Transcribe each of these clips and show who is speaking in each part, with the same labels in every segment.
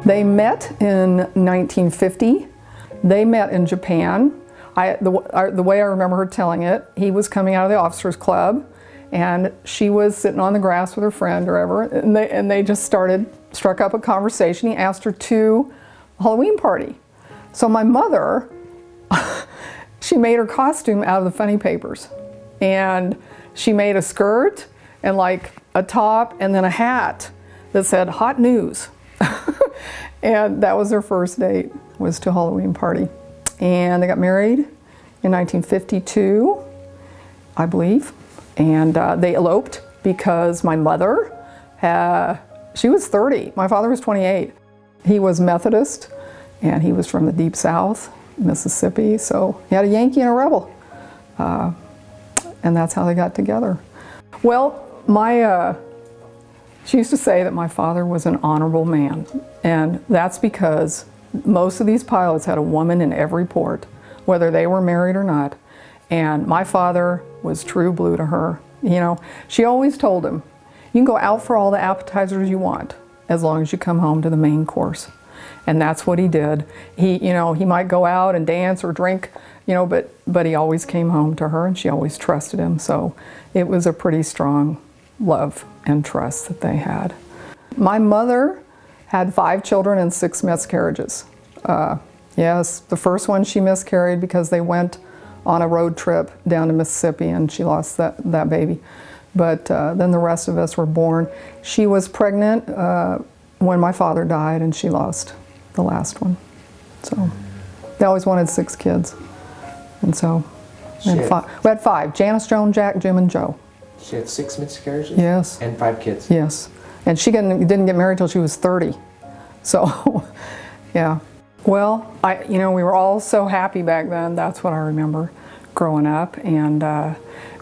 Speaker 1: They met in 1950. They met in Japan. The way I remember her telling it, he was coming out of the officers club and she was sitting on the grass with her friend or whatever, and they just struck up a conversation. He asked her to a Halloween party. So my mother, she made her costume out of the funny papers. And she made a skirt and like a top and then a hat that said hot news. And that was their first date, was to a Halloween party. And they got married in 1952, I believe. And they eloped because my mother, she was 30. My father was 28. He was Methodist and he was from the Deep South, Mississippi. So he had a Yankee and a rebel. And that's how they got together. Well, she used to say that my father was an honorable man, and that's because most of these pilots had a woman in every port, whether they were married or not, and my father was true blue to her. You know, she always told him, you can go out for all the appetizers you want, as long as you come home to the main course. And that's what he did. He might go out and dance or drink, but he always came home to her, and she always trusted him, so it was a pretty strong love and trust that they had. My mother had 5 children and 6 miscarriages. Yes, the first one she miscarried because they went on a road trip down to Mississippi and she lost that baby. But then the rest of us were born. She was pregnant when my father died and she lost the last one. So they always wanted 6 kids. And so we had 5, Janice, Joan, Jack, Jim, and Joe.
Speaker 2: She had 6 miscarriages?
Speaker 1: Yes.
Speaker 2: And 5 kids?
Speaker 1: Yes. And she didn't get married till she was 30. So, yeah. Well, we were all so happy back then. That's what I remember growing up. And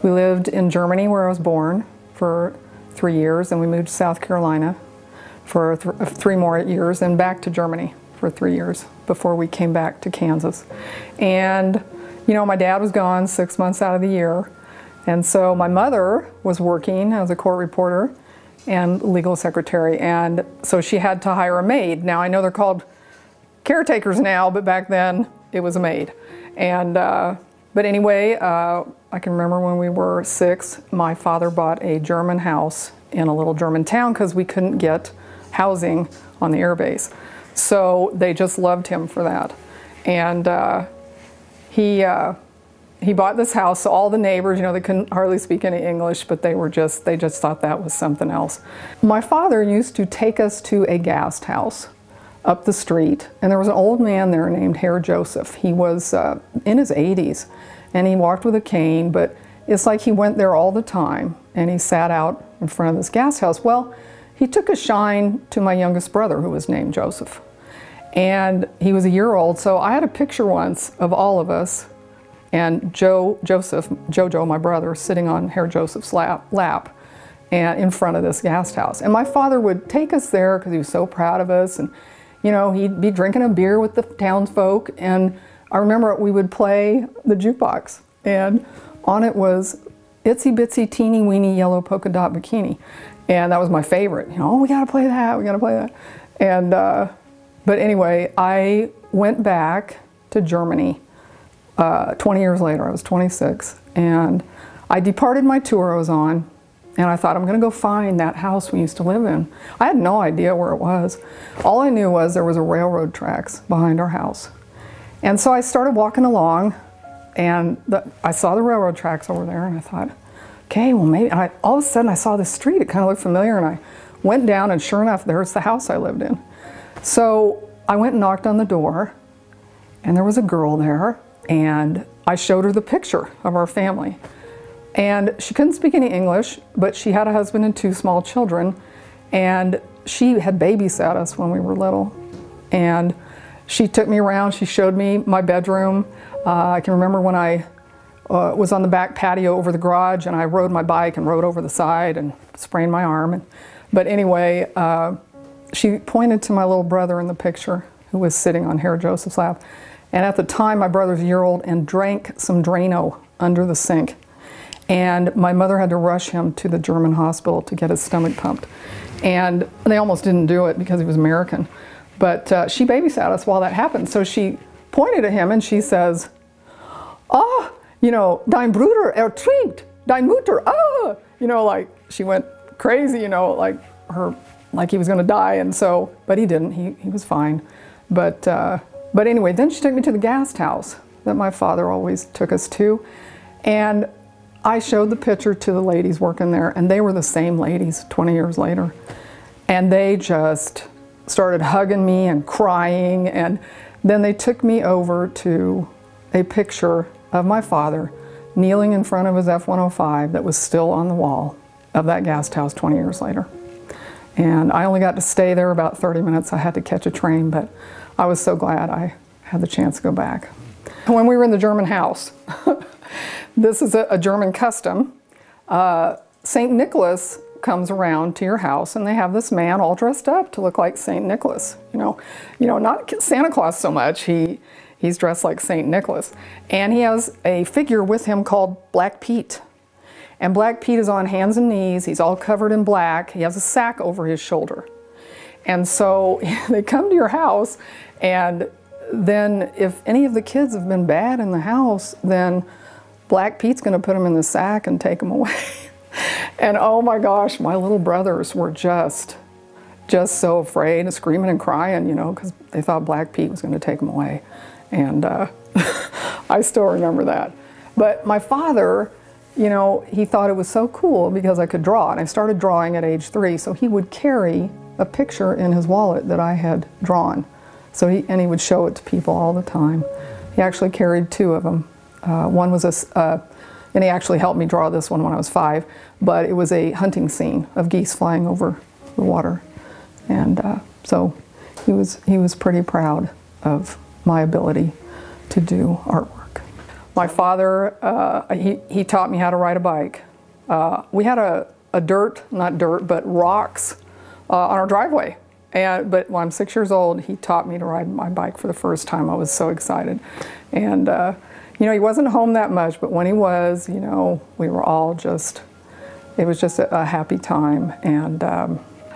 Speaker 1: we lived in Germany, where I was born, for 3 years. And we moved to South Carolina for 3 more years, and back to Germany for 3 years before we came back to Kansas. And, my dad was gone 6 months out of the year. And so my mother was working as a court reporter and legal secretary, and so she had to hire a maid. Now I know they're called caretakers now, but back then it was a maid. And but anyway, I can remember when we were 6, my father bought a German house in a little German town because we couldn't get housing on the air base. So they just loved him for that. And he bought this house, so all the neighbors, they couldn't hardly speak any English, but they just thought that was something else. My father used to take us to a guest house up the street, and there was an old man there named Herr Joseph. He was in his 80s, and he walked with a cane, but it's like he went there all the time, and he sat out in front of this guest house. Well, he took a shine to my youngest brother, who was named Joseph, and he was a year old, so I had a picture once of all of us, and Jojo, my brother, sitting on Herr Joseph's lap and in front of this guest house. And my father would take us there because he was so proud of us, and he'd be drinking a beer with the townsfolk, and I remember we would play the jukebox, and on it was Itsy Bitsy Teeny Weeny Yellow Polka Dot Bikini, and that was my favorite. We gotta play that, we gotta play that. And but anyway, I went back to Germany 20 years later. I was 26, and I departed my tour I was on, and I thought, I'm going to go find that house we used to live in. I had no idea where it was. All I knew was there was a railroad tracks behind our house. And so I started walking along, and I saw the railroad tracks over there, and I thought, okay, well maybe, all of a sudden I saw this street. It kind of looked familiar, and I Went down, and sure enough, there's the house I lived in. So I went and knocked on the door, and there was a girl there, and I showed her the picture of our family. And she couldn't speak any English, but she had a husband and 2 small children, and she had babysat us when we were little. And she took me around, she showed me my bedroom. I can remember when I was on the back patio over the garage, and I rode my bike and rode over the side and sprained my arm. But anyway, she pointed to my little brother in the picture who was sitting on Herr Joseph's lap. And at the time, my brother's a year old and drank some Drano under the sink. And my mother had to rush him to the German hospital to get his stomach pumped. And they almost didn't do it because he was American. But she babysat us while that happened. So she pointed at him and she says, "Ah, you know, dein Bruder ertrinkt, dein Mutter, ah!" You know, like she went crazy, you know, like he was gonna die. And so, but he didn't, he was fine. But anyway, then she took me to the guest house that my father always took us to. And I showed the picture to the ladies working there, and they were the same ladies 20 years later. And they just started hugging me and crying, and then they took me over to a picture of my father kneeling in front of his F-105 that was still on the wall of that guest house 20 years later. And I only got to stay there about 30 minutes. I had to catch a train, but I was so glad I had the chance to go back. When we were in the German house, this is a German custom. St. Nicholas comes around to your house, and they have this man all dressed up to look like St. Nicholas. You know, not Santa Claus so much. He's dressed like St. Nicholas, and he has a figure with him called Black Pete. And Black Pete is on hands and knees. He's all covered in black. He has a sack over his shoulder. And so they come to your house, and then if any of the kids have been bad in the house, then Black Pete's going to put them in the sack and take them away. And oh my gosh, my little brothers were just so afraid and screaming and crying, you know, because they thought Black Pete was going to take them away. And I still remember that. But my father, you know, he thought it was so cool because I could draw, and I started drawing at age 3, so he would carry a picture in his wallet that I had drawn. So he would show it to people all the time. He actually carried 2 of them. One was and he actually helped me draw this one when I was 5, but it was a hunting scene of geese flying over the water. And so he was pretty proud of my ability to do artwork. My father, he taught me how to ride a bike. We had not dirt, but rocks on our driveway. But when I'm 6 years old, he taught me to ride my bike for the first time. I was so excited. And you know, he wasn't home that much, but when he was, you know, we were all just, it was just a happy time. And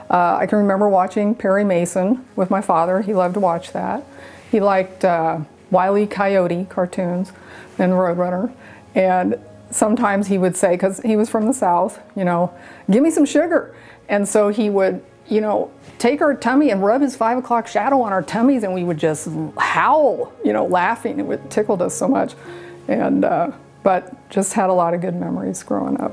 Speaker 1: I can remember watching Perry Mason with my father. He loved to watch that. He liked Wile E. Coyote cartoons and Roadrunner. And sometimes he would say, because he was from the South, you know, "Give me some sugar." And so he would, you know, take our tummy and rub his 5 o'clock shadow on our tummies, and we would just howl, you know, laughing. It tickled us so much. And, but just had a lot of good memories growing up.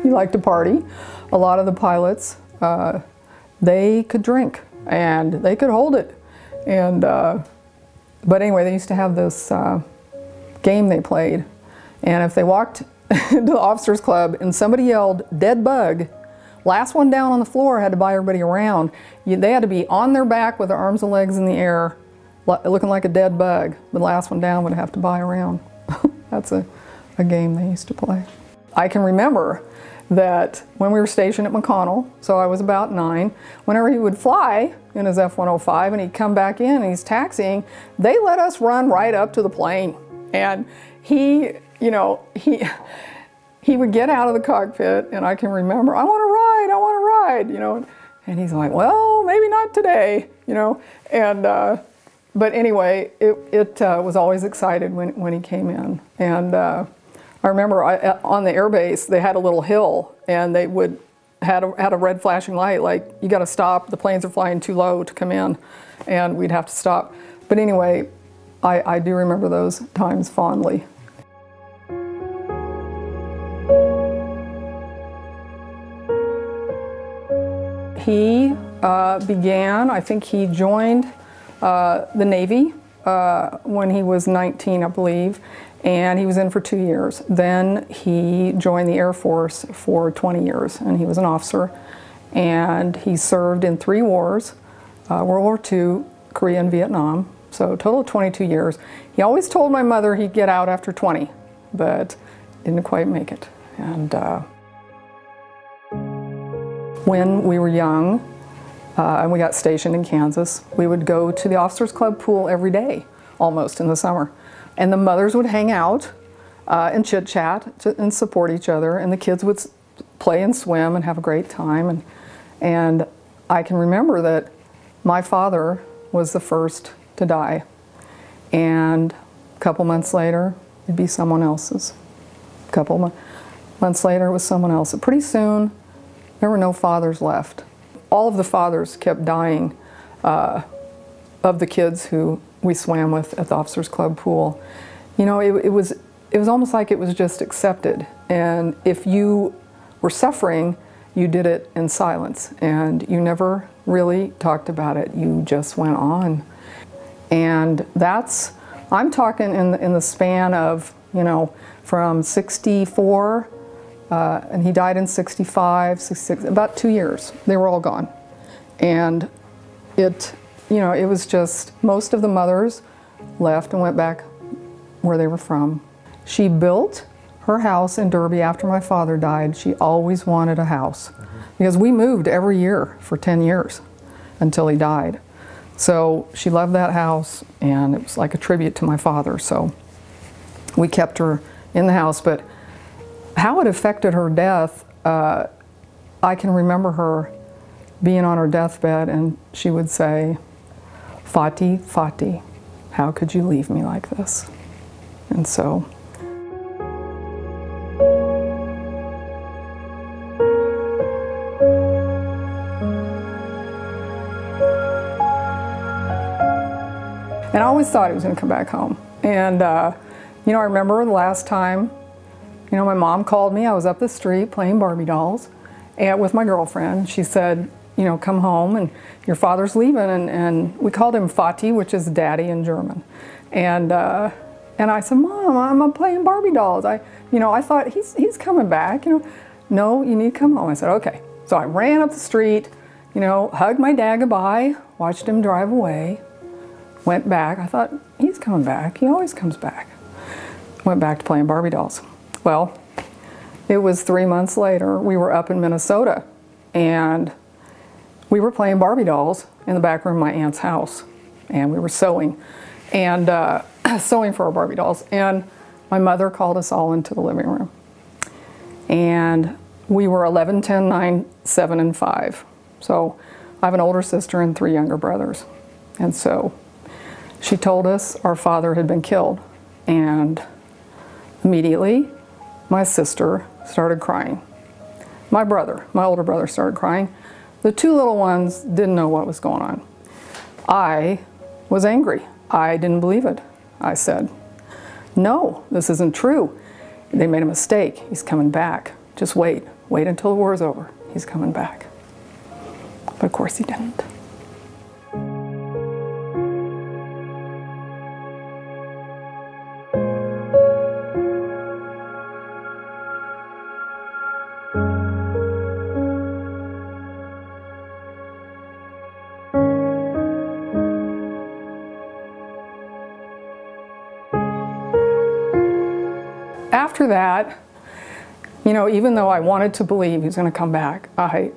Speaker 1: He liked to party. A lot of the pilots, they could drink and they could hold it. And but anyway, they used to have this game they played. And if they walked into the officers club and somebody yelled "dead bug," last one down on the floor had to buy everybody around. They had to be on their back with their arms and legs in the air, looking like a dead bug. The last one down would have to buy around. That's a game they used to play. I can remember that when we were stationed at McConnell, so I was about 9, whenever he would fly in his F-105 and he'd come back in and he's taxiing, they let us run right up to the plane. And he, you know, he would get out of the cockpit, and I can remember, I want to ride, you know. And he's like, "Well, maybe not today," you know. And But anyway, it was always excited when he came in. And I remember on the airbase, they had a little hill, and they had a red flashing light, like, you got to stop, the planes are flying too low to come in, and we'd have to stop. But anyway, I do remember those times fondly. He began, I think he joined the Navy when he was 19, I believe, and he was in for 2 years. Then he joined the Air Force for 20 years, and he was an officer. And he served in 3 wars, World War II, Korea, and Vietnam. So a total of 22 years. He always told my mother he'd get out after 20, but didn't quite make it. And when we were young, and we got stationed in Kansas, we would go to the officers club pool every day, almost, in the summer. And the mothers would hang out and chit-chat and support each other, and the kids would play and swim and have a great time. And I can remember that my father was the first to die, and a couple months later, it'd be someone else's. A couple months later, it was someone else. Pretty soon, there were no fathers left. All of the fathers kept dying of the kids who we swam with at the officers club pool. You know, it was almost like it was just accepted, and if you were suffering, you did it in silence, and you never really talked about it. You just went on. And that's, I'm talking in the span of, you know, from 64, and he died in 65, 66, about 2 years. They were all gone. And it, you know, it was just, most of the mothers left and went back where they were from. She built her house in Derby after my father died. She always wanted a house, because we moved every year for 10 years until he died. So she loved that house, and it was like a tribute to my father. So we kept her in the house. But how it affected her death, I can remember her being on her deathbed, and she would say, "Fati, Fati, how could you leave me like this?" And so. And I always thought he was going to come back home. And, you know, I remember the last time, you know, my mom called me. I was up the street playing Barbie dolls and with my girlfriend. She said, you know, come home, and your father's leaving. And we called him Fati, which is daddy in German. And I said, Mom, I'm playing Barbie dolls. You know, I thought he's coming back. You know, no, you need to come home. I said, okay. So I ran up the street, you know, hugged my dad goodbye, watched him drive away. Went back. I thought, he's coming back. He always comes back. Went back to playing Barbie dolls. Well, it was 3 months later. We were up in Minnesota, and we were playing Barbie dolls in the back room of my aunt's house, and we were sewing, and sewing for our Barbie dolls. And my mother called us all into the living room, and we were 11, 10, 9, 7, and 5. So I have an older sister and 3 younger brothers, and so she told us our father had been killed, and immediately my sister started crying. My older brother started crying. The 2 little ones didn't know what was going on. I was angry. I didn't believe it. I said, no, this isn't true. They made a mistake. He's coming back. Just wait. Wait until the war is over. He's coming back. But of course he didn't. After that, you know, even though I wanted to believe he was going to come back,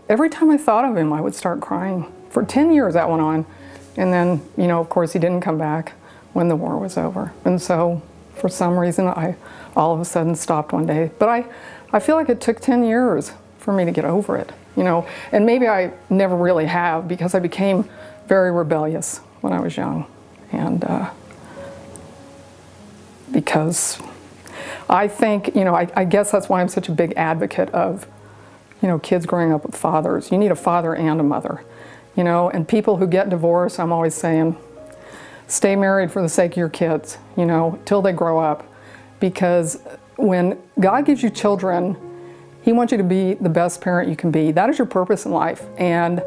Speaker 1: every time I thought of him, I would start crying. For 10 years that went on. And then, you know, of course, he didn't come back when the war was over. And so, for some reason, I all of a sudden stopped one day. But I feel like it took 10 years for me to get over it, you know. And maybe I never really have, because I became very rebellious when I was young. And because I think, I guess that's why I'm such a big advocate of, kids growing up with fathers. You need a father and a mother, and people who get divorced, I'm always saying, stay married for the sake of your kids, till they grow up. Because when God gives you children, He wants you to be the best parent you can be. That is your purpose in life. And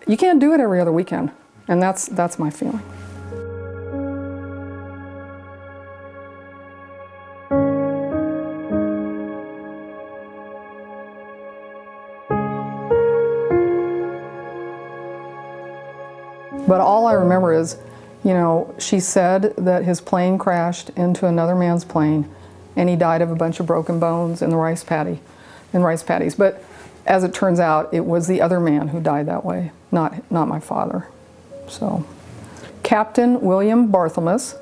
Speaker 1: you can't do it every other weekend. And that's my feeling. But all I remember is, she said that his plane crashed into another man's plane and he died of a bunch of broken bones in the rice paddies. But as it turns out, it was the other man who died that way, not my father. So, Captain William Barthelmess,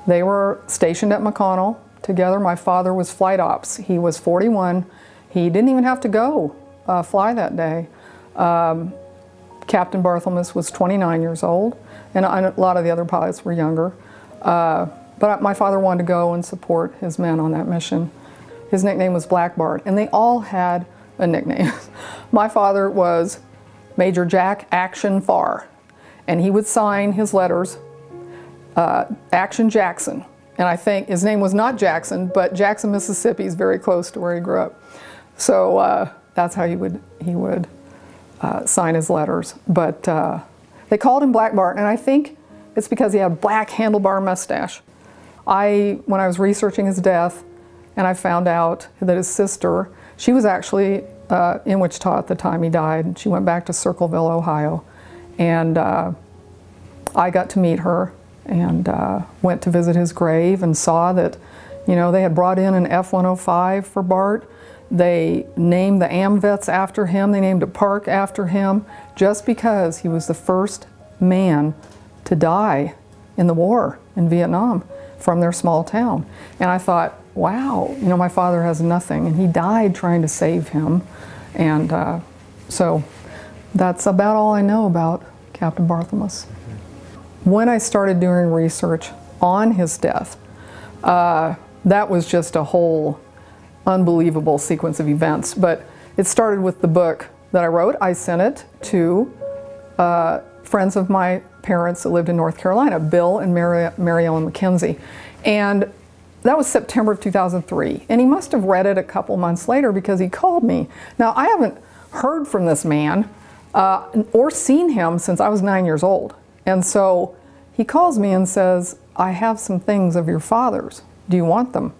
Speaker 1: they were stationed at McConnell together. My father was flight ops. He was 41. He didn't even have to go fly that day. Captain Barthelmess was 29 years old, and a lot of the other pilots were younger. But my father wanted to go and support his men on that mission. His nickname was Black Bart, and they all had a nickname. My father was Major Jack Action Farr, and he would sign his letters Action Jackson. And I think his name was not Jackson, but Jackson, Mississippi is very close to where he grew up. So that's how he would sign his letters. But they called him Black Bart, and I think it's because he had a black handlebar mustache. When I was researching his death, and I found out that his sister, she was actually in Wichita at the time he died. She went back to Circleville, Ohio. And I got to meet her and went to visit his grave and saw that, they had brought in an F-105 for Bart. They named the AMVETS after him. They named a park after him just because he was the first man to die in the war in Vietnam from their small town. And I thought, wow, my father has nothing, and he died trying to save him. And so that's about all I know about Captain Barthelmess. When I started doing research on his death, that was just a whole unbelievable sequence of events. But it started with the book that I wrote. I sent it to friends of my parents that lived in North Carolina, Bill and Mary Ellen McKenzie. And that was September of 2003. And he must have read it a couple months later because he called me. Now, I haven't heard from this man or seen him since I was 9 years old. And so he calls me and says, I have some things of your father's. Do you want them?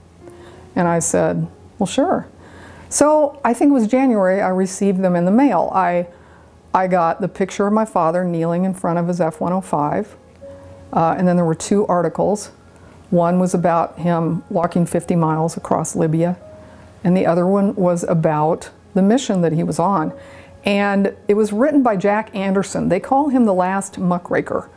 Speaker 1: And I said, well, sure. So I think it was January, I received them in the mail. I got the picture of my father kneeling in front of his F-105, and then there were two articles. One was about him walking 50 miles across Libya, and the other one was about the mission that he was on. And it was written by Jack Anderson. They call him the last muckraker.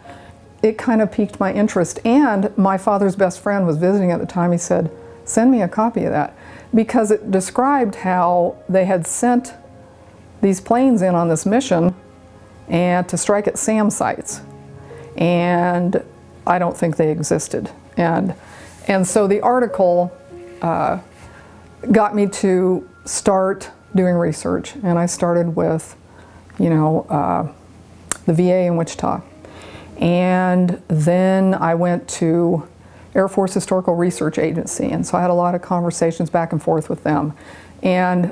Speaker 1: It kind of piqued my interest, and my father's best friend was visiting at the time. He said, send me a copy of that, because it described how they had sent these planes in on this mission and to strike at SAM sites, and I don't think they existed. And so the article got me to start doing research, and I started with, the VA in Wichita, and then I went to Air Force Historical Research Agency, and so I had a lot of conversations back and forth with them. And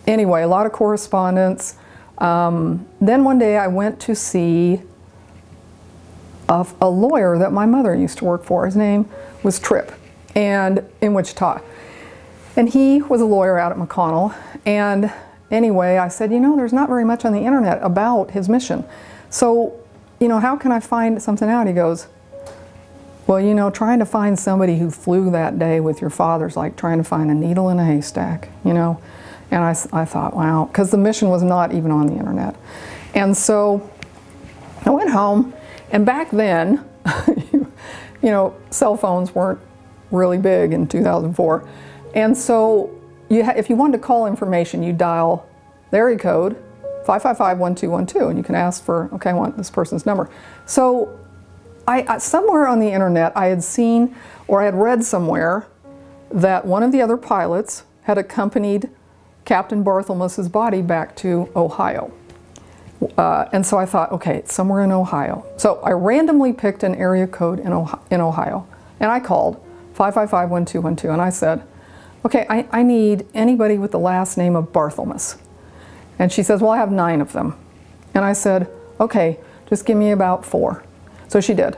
Speaker 1: anyway, a lot of correspondence. Then one day I went to see a lawyer that my mother used to work for. His name was Tripp, and in Wichita. And he was a lawyer out at McConnell. And anyway, I said, there's not very much on the internet about his mission. So, how can I find something out? He goes, well, trying to find somebody who flew that day with your father's like trying to find a needle in a haystack, And I thought, wow, because the mission was not even on the internet. And so I went home, and back then, cell phones weren't really big in 2004. And so if you wanted to call information, you dial the area code 555-1212, and you can ask for, okay, I want this person's number. So somewhere on the internet I had seen, or I had read somewhere, that one of the other pilots had accompanied Captain Barthelmess's body back to Ohio. And so I thought, okay, it's somewhere in Ohio. So I randomly picked an area code in Ohio, and I called 555-1212, and I said, okay, I need anybody with the last name of Barthelmess. And she says, well, I have 9 of them. And I said, okay, just give me about 4. So she did.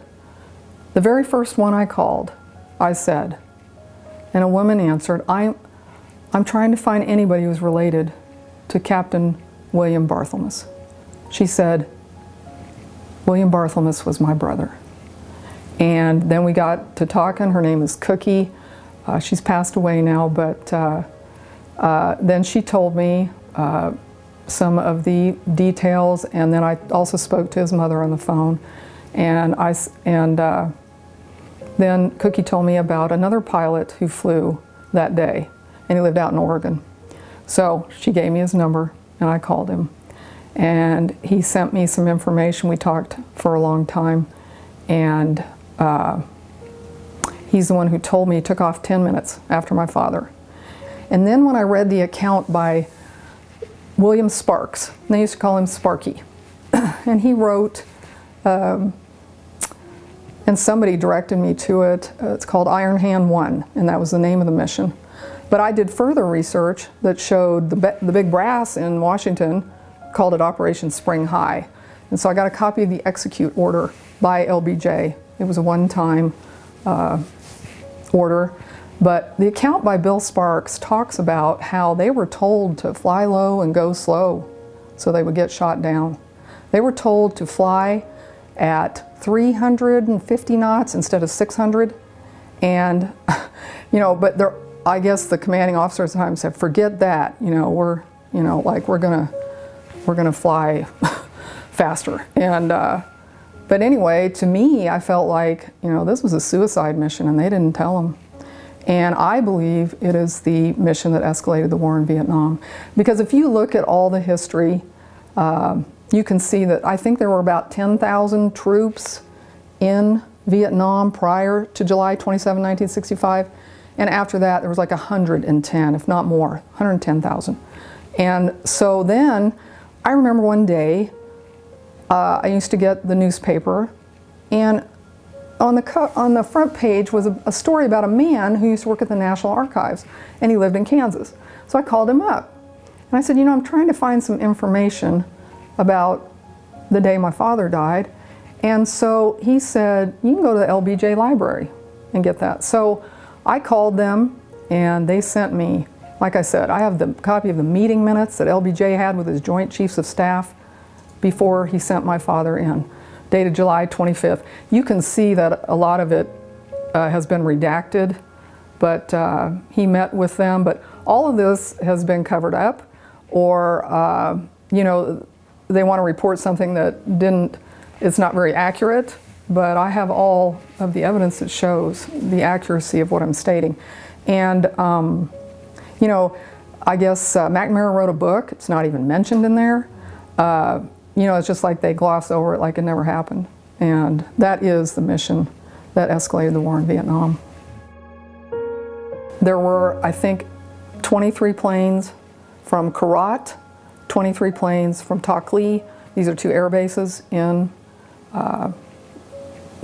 Speaker 1: The very first one I called, I said, and a woman answered, I'm trying to find anybody who's related to Captain William Barthelmess. She said, William Barthelmess was my brother. And then we got to talking. Her name is Cookie. She's passed away now, but then she told me some of the details, and then I also spoke to his mother on the phone. And then Cookie told me about another pilot who flew that day, and he lived out in Oregon. So she gave me his number, and I called him. And he sent me some information. We talked for a long time, and he's the one who told me he took off 10 minutes after my father. And then when I read the account by William Sparks, and they used to call him Sparky, and he wrote, and somebody directed me to it, it's called Iron Hand 1, and that was the name of the mission. But I did further research that showed the big brass in Washington called it Operation Spring High. And so I got a copy of the execute order by LBJ. It was a one-time order. But the account by Bill Sparks talks about how they were told to fly low and go slow so they would get shot down. They were told to fly at 350 knots instead of 600. And, you know, but I guess the commanding officers at the time said, forget that, we're gonna fly faster. And but anyway, to me, I felt like, this was a suicide mission, and they didn't tell them. And I believe it is the mission that escalated the war in Vietnam. Because if you look at all the history, you can see that I think there were about 10,000 troops in Vietnam prior to July 27, 1965. And after that, there was like 110, if not more, 110,000. And so then, I remember one day, I used to get the newspaper, and on the front page was a story about a man who used to work at the National Archives, and he lived in Kansas. So I called him up, and I said, I'm trying to find some information about the day my father died. And so he said, you can go to the LBJ library and get that. So I called them, and they sent me, like I said, I have the copy of the meeting minutes that LBJ had with his Joint Chiefs of Staff before he sent my father in, dated July 25th. You can see that a lot of it has been redacted, but he met with them. But all of this has been covered up, or they want to report something that it's not very accurate, but I have all of the evidence that shows the accuracy of what I'm stating. And I guess McNamara wrote a book. It's not even mentioned in there. It's just like they gloss over it like it never happened. And that is the mission that escalated the war in Vietnam. There were, I think, 23 planes from Korat, 23 planes from Tak Ly. These are 2 air bases in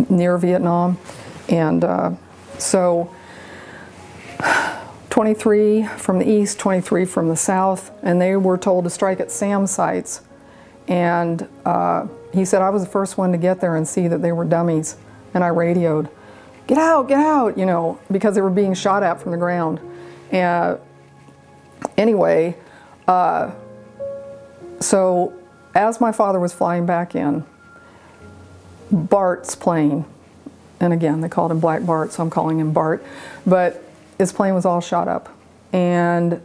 Speaker 1: near Vietnam. And so 23 from the east, 23 from the south, and they were told to strike at SAM sites. And he said, I was the first one to get there and see that they were dummies. And I radioed, get out, because they were being shot at from the ground. And anyway, so as my father was flying back in, Bart's plane, and again, they called him Black Bart, so I'm calling him Bart, but his plane was all shot up. And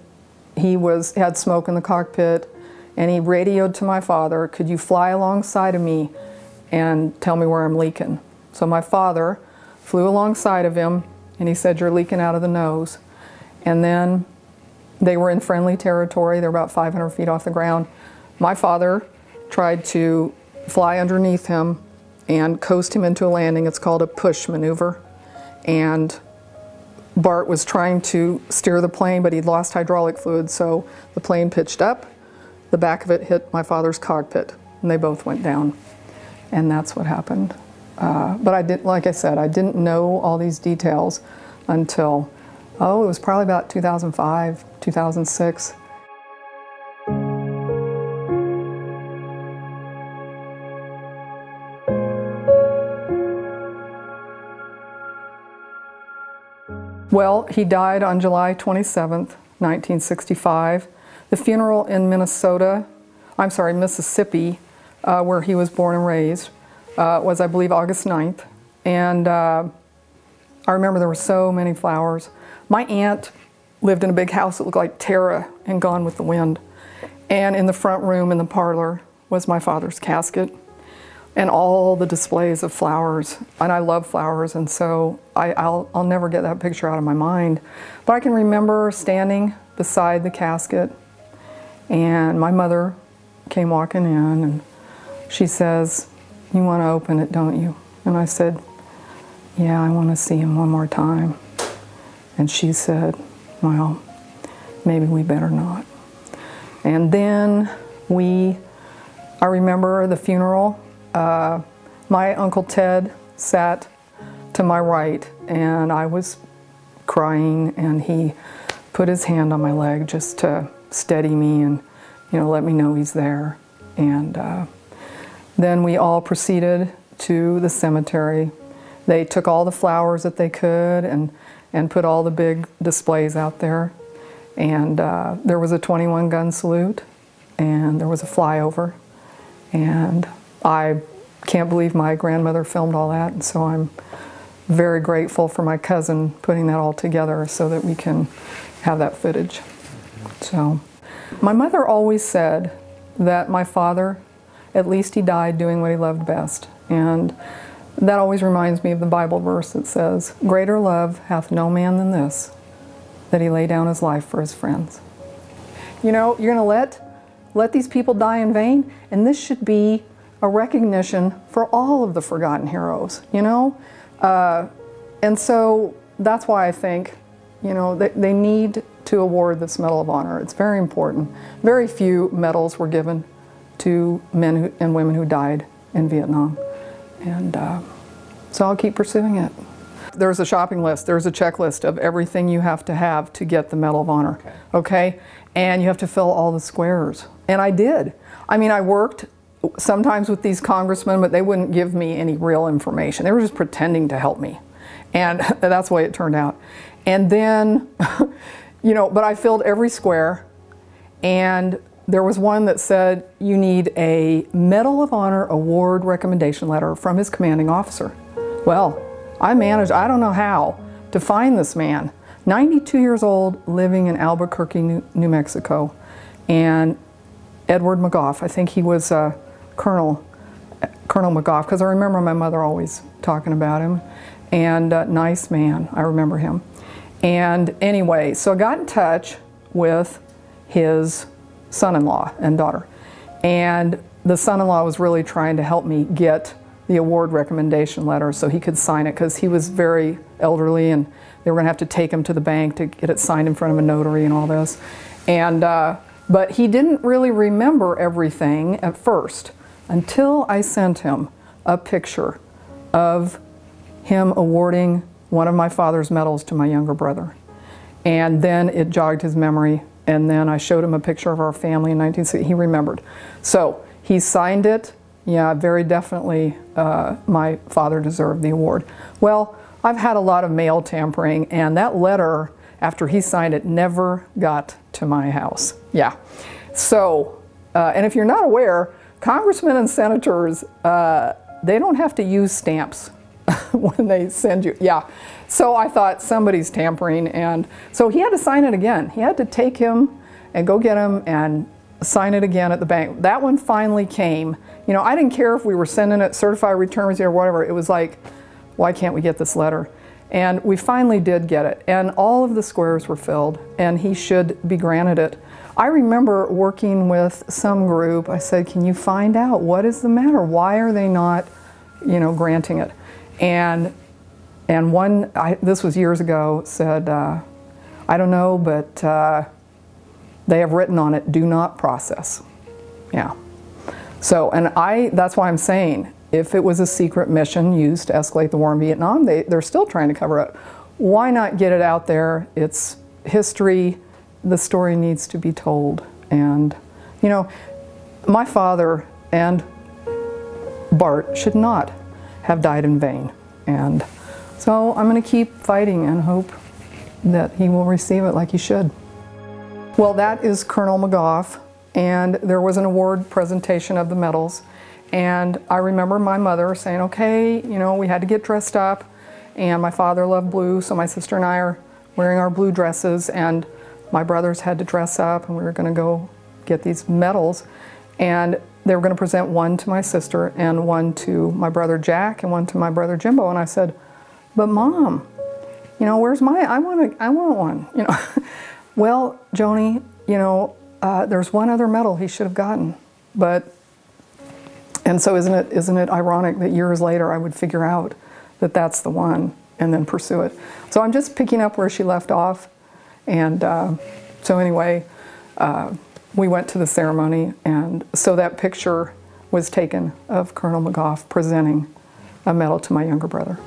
Speaker 1: he had smoke in the cockpit, and he radioed to my father, could you fly alongside of me and tell me where I'm leaking? So my father flew alongside of him, and he said, you're leaking out of the nose. And then they were in friendly territory. They were about 500 feet off the ground. My father tried to fly underneath him and coast him into a landing. It's called a push maneuver. And Bart was trying to steer the plane, but he'd lost hydraulic fluid, so the plane pitched up. The back of it hit my father's cockpit, and they both went down. And that's what happened. But I didn't, like I said, I didn't know all these details until, it was probably about 2005, 2006. Well, he died on July 27th, 1965. The funeral in Mississippi, where he was born and raised, was, I believe, August 9th. And I remember there were so many flowers. My aunt lived in a big house that looked like Tara in Gone with the Wind. And in the front room, in the parlor, was my father's casket and all the displays of flowers. And I love flowers, and so I'll never get that picture out of my mind. But I can remember standing beside the casket, and my mother came walking in, and she says, "You want to open it, don't you?" And I said, "Yeah, I want to see him one more time." And she said, "Well, maybe we better not." And then I remember the funeral. My Uncle Ted sat to my right, and I was crying, and he put his hand on my leg just to steady me and, let me know he's there. And then we all proceeded to the cemetery. They took all the flowers that they could and put all the big displays out there. And there was a 21-gun salute, and there was a flyover. And I can't believe my grandmother filmed all that, and so I'm very grateful for my cousin putting that all together so that we can have that footage. So, my mother always said that my father, at least he died doing what he loved best. And that always reminds me of the Bible verse that says, "Greater love hath no man than this, that he lay down his life for his friends." You're going to let these people die in vain, and this should be a recognition for all of the forgotten heroes, and so that's why I think, they need to award this Medal of Honor. It's very important. Very few medals were given to men and women who died in Vietnam, and so I'll keep pursuing it. There's a shopping list, there's a checklist of everything you have to get the Medal of Honor, okay? And you have to fill all the squares, and I did. I mean, I worked sometimes with these congressmen, but they wouldn't give me any real information. They were just pretending to help me. And that's the way it turned out. And then, but I filled every square, and there was one that said, you need a Medal of Honor award recommendation letter from his commanding officer. Well, I managed, I don't know how, to find this man, 92 years old, living in Albuquerque, New Mexico, and Edward McGough. I think he was Colonel McGough, because I remember my mother always talking about him, and nice man, I remember him. And anyway, so I got in touch with his son-in-law and daughter, and the son-in-law was really trying to help me get the award recommendation letter so he could sign it, because he was very elderly and they were going to have to take him to the bank to get it signed in front of a notary and all this. And but he didn't really remember everything at first, until I sent him a picture of him awarding one of my father's medals to my younger brother. And then it jogged his memory, and then I showed him a picture of our family in 1960. He remembered. So he signed it. Yeah, very definitely my father deserved the award. Well, I've had a lot of mail tampering, and that letter, after he signed it, never got to my house. Yeah. So, and if you're not aware, congressmen and senators, they don't have to use stamps when they send you. Yeah. So I thought somebody's tampering, and so he had to sign it again. He had to take him and go get him and sign it again at the bank. That one finally came. I didn't care if we were sending it certified return receipt or whatever. It was like, why can't we get this letter? And we finally did get it, and all of the squares were filled, and he should be granted it. I remember working with some group. I said, can you find out what is the matter? Why are they not, you know, granting it? And one, this was years ago, said, I don't know, but they have written on it, do not process. Yeah. So, and that's why I'm saying, if it was a secret mission used to escalate the war in Vietnam, they're still trying to cover it. Why not get it out there? It's history. The story needs to be told. And, you know, my father and Bart should not have died in vain. And so I'm going to keep fighting and hope that he will receive it like he should. Well, that is Colonel McGough, and there was an award presentation of the medals. And I remember my mother saying, okay, you know, we had to get dressed up, and my father loved blue, so my sister and I are wearing our blue dresses, and my brothers had to dress up, and we were going to go get these medals. And they were going to present one to my sister and one to my brother Jack and one to my brother Jimbo. And I said, but Mom, you know, where's my, I want one, you know. Well, Joni, you know, there's one other medal he should have gotten. But, and so isn't it ironic that years later I would figure out that that's the one and then pursue it. So I'm just picking up where she left off. And so anyway, we went to the ceremony, and so that picture was taken of Colonel McGough presenting a medal to my younger brother.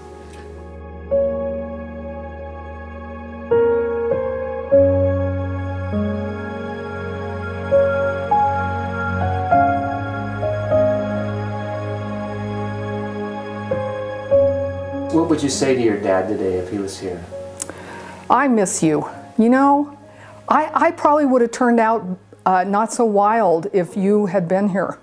Speaker 2: What would you say to your dad today if he was here?
Speaker 1: I miss you. You know, I probably would have turned out not so wild if you had been here.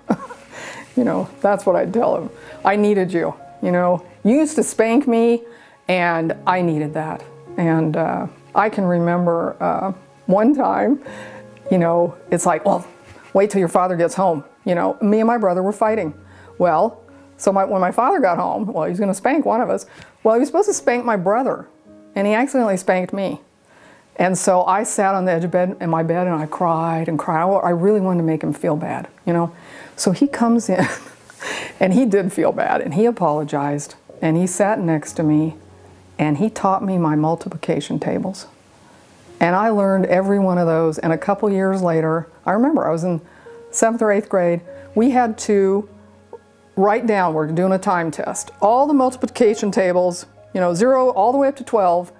Speaker 1: You know, that's what I'd tell him. I needed you. You know, you used to spank me, and I needed that. And I can remember one time, you know, it's like, well, wait till your father gets home. You know, me and my brother were fighting. Well, so when my father got home, well, he's going to spank one of us. Well, he was supposed to spank my brother, and he accidentally spanked me. And so I sat on the edge of my bed, and I cried and cried. I really wanted to make him feel bad, you know. So he comes in, and he did feel bad, and he apologized, and he sat next to me, and he taught me my multiplication tables. And I learned every one of those, and a couple years later, I remember I was in 7th or 8th grade, we had to write down, we're doing a time test, all the multiplication tables, you know, 0 all the way up to 12,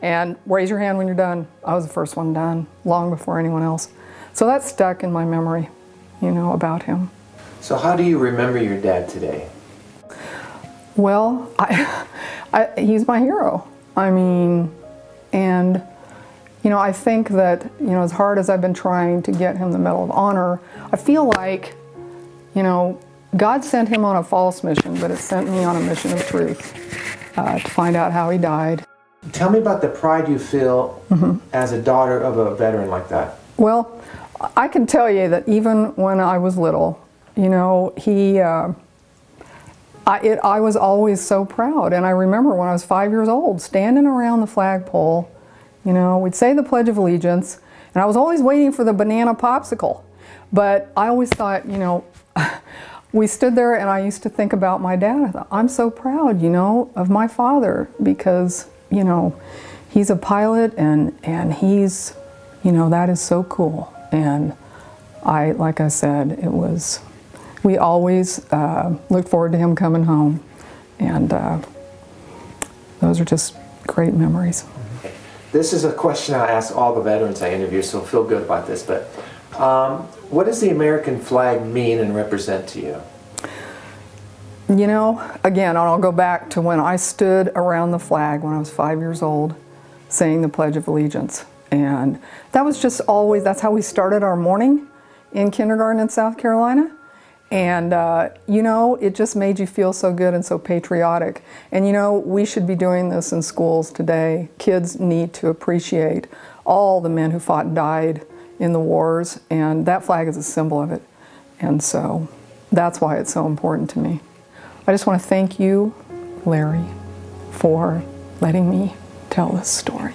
Speaker 1: and raise your hand when you're done. I was the first one done, long before anyone else. So that stuck in my memory, you know, about him.
Speaker 2: So how do you remember your dad today?
Speaker 1: Well, he's my hero. I mean, and, you know, I think that, you know, as hard as I've been trying to get him the Medal of Honor, I feel like, you know, God sent him on a false mission, but it sent me on a mission of truth to find out how he died.
Speaker 2: Tell me about the pride you feel as a daughter of a veteran like that.
Speaker 1: Well, I can tell you that even when I was little, you know, I was always so proud. And I remember when I was 5 years old, standing around the flagpole, you know, we'd say the Pledge of Allegiance, and I was always waiting for the banana popsicle. But I always thought, you know, we stood there, and I used to think about my dad. I thought, I'm so proud, you know, of my father, because, you know, he's a pilot, and he's, you know, that is so cool. And like I said, we always looked forward to him coming home. And those are just great memories.
Speaker 2: This is a question I ask all the veterans I interview, so feel good about this. But what does the American flag mean and represent to you?
Speaker 1: You know, again, I'll go back to when I stood around the flag when I was 5 years old, saying the Pledge of Allegiance. And that was just always, that's how we started our morning in kindergarten in South Carolina. And, you know, it just made you feel so good and so patriotic. And, you know, we should be doing this in schools today. Kids need to appreciate all the men who fought and died in the wars, and that flag is a symbol of it. And so that's why it's so important to me. I just want to thank you, Larry, for letting me tell this story.